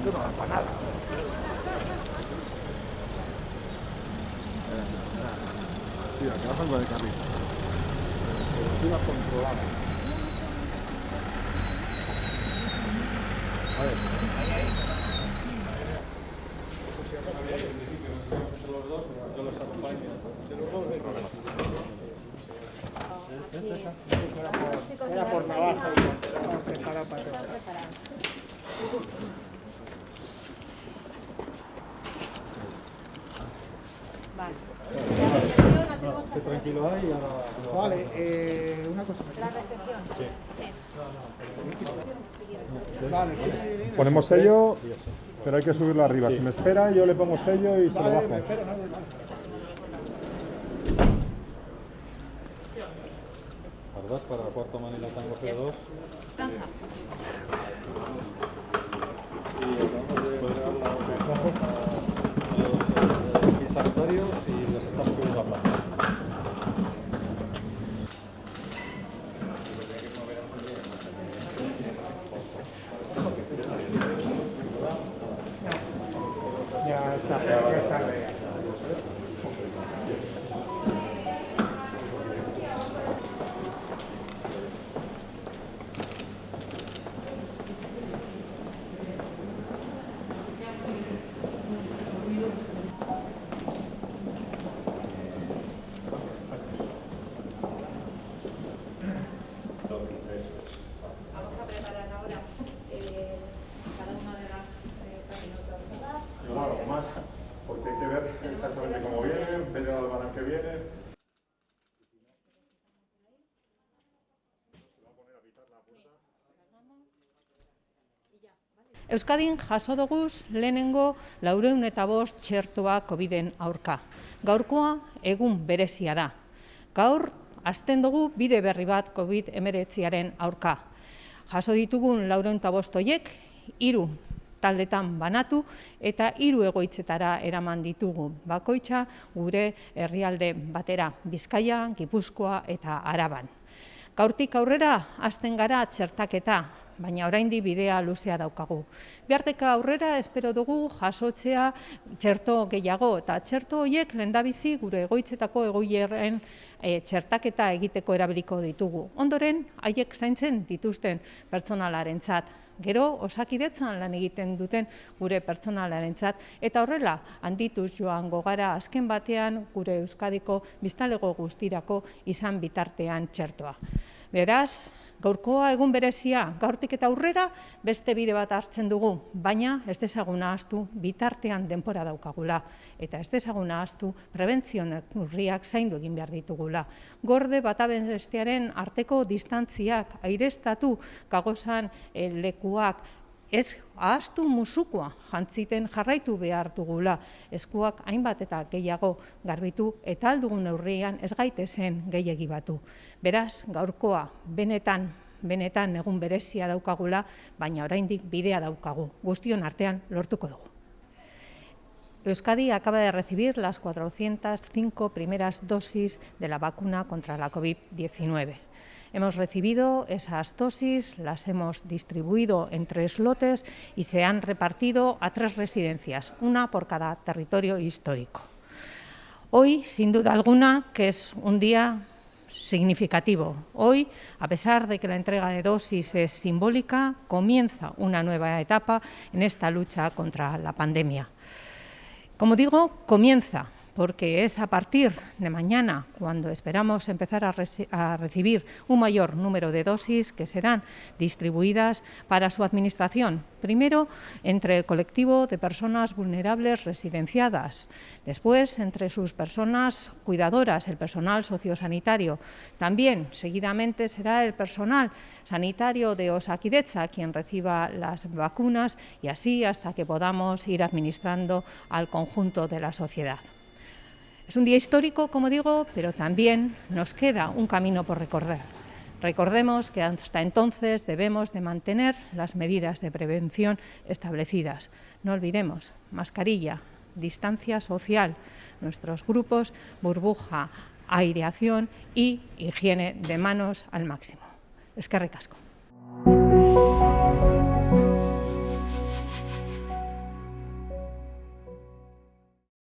Esto no va para nada. Mira, que bajan con el carril. Temperatura controlada. A ver. Era por navaja. Vale. Tranquilo ahí y ahora... Vale, una cosa. La recepción. Sí. Vale, Ponemos sello, pero hay que subirlo arriba. Si me espera, yo le pongo sello y se lo bajo. ¿Verdad? Para cuarto Manila Tango 02. Franja. Y acabamos de entregar los sanitarios y les estamos subiendo a plaza. ya está. Vamos a preparar ahora cada una de las patinetas. Claro, más, porque hay que ver exactamente cómo viene, ver el albarán que viene. Euskadin jaso doguz lehenengo 405 txertoa Coviden aurka. Gaurkoa egun berezia da. Gaur hasten dugu bide berri bat COVID-19aren aurka. Jaso ditugun 405 horiek 3 taldetan banatu eta 3 egoitzetara eraman ditugu. Bakoitza gure herrialde batera, Bizkaia, Gipuzkoa eta Araban. Gaurtik aurrera hasten gara txertaketa, baina oraindik bidea luzea daukagu. Bihartik aurrera espero dugu jasotzea txerto gehiago, eta txerto horiek lehendabizi gure egoitzetako egoilerren txertaketa egiteko erabiliko ditugu. Ondoren, haiek zaintzen dituzten pertsonalarentzat. Gero, Osakidetzan lan egiten duten gure pertsonalarentzat, eta horrela handituz joango gara azken batean gure Euskadiko biztanlego guztirako izan bitartean txertoa. Beraz, gaurkoa egun berezia, gaurtik eta aurrera beste bide bat hartzen dugu, baina ez dezagun ahaztu bitartean denbora daukagula, eta ez dezagun ahaztu prebentzio neurriak zaindu egin behar ditugula. Gorde bata bestearen arteko distantziak, aireztatu gagozan lekuak, ez ahaztu musukoa jantziten jarraitu behar dugula, eskuak hainbat eta gehiago garbitu eta aldugun neurrian ez gaitezen gehiegi batu. Beraz, gaurkoa benetan egun berezia daukagula, baina oraindik bidea daukagu. Guztion artean lortuko dugu. Euskadi acaba de recibir las 405 primeras dosis de la vacuna contra la COVID-19. Hemos recibido esas dosis, las hemos distribuido en 3 lotes y se han repartido a 3 residencias, una por cada territorio histórico. Hoy, sin duda alguna, que es un día significativo. Hoy, a pesar de que la entrega de dosis es simbólica, comienza una nueva etapa en esta lucha contra la pandemia. Como digo, comienza, porque es a partir de mañana cuando esperamos empezar a recibir un mayor número de dosis que serán distribuidas para su administración. Primero, entre el colectivo de personas vulnerables residenciadas. Después, entre sus personas cuidadoras, el personal sociosanitario. También, seguidamente, será el personal sanitario de Osakidetza quien reciba las vacunas y así hasta que podamos ir administrando al conjunto de la sociedad. Es un día histórico, como digo, pero también nos queda un camino por recorrer. Recordemos que hasta entonces debemos de mantener las medidas de prevención establecidas. No olvidemos, mascarilla, distancia social, nuestros grupos, burbuja, aireación y higiene de manos al máximo. Eskerrik asko.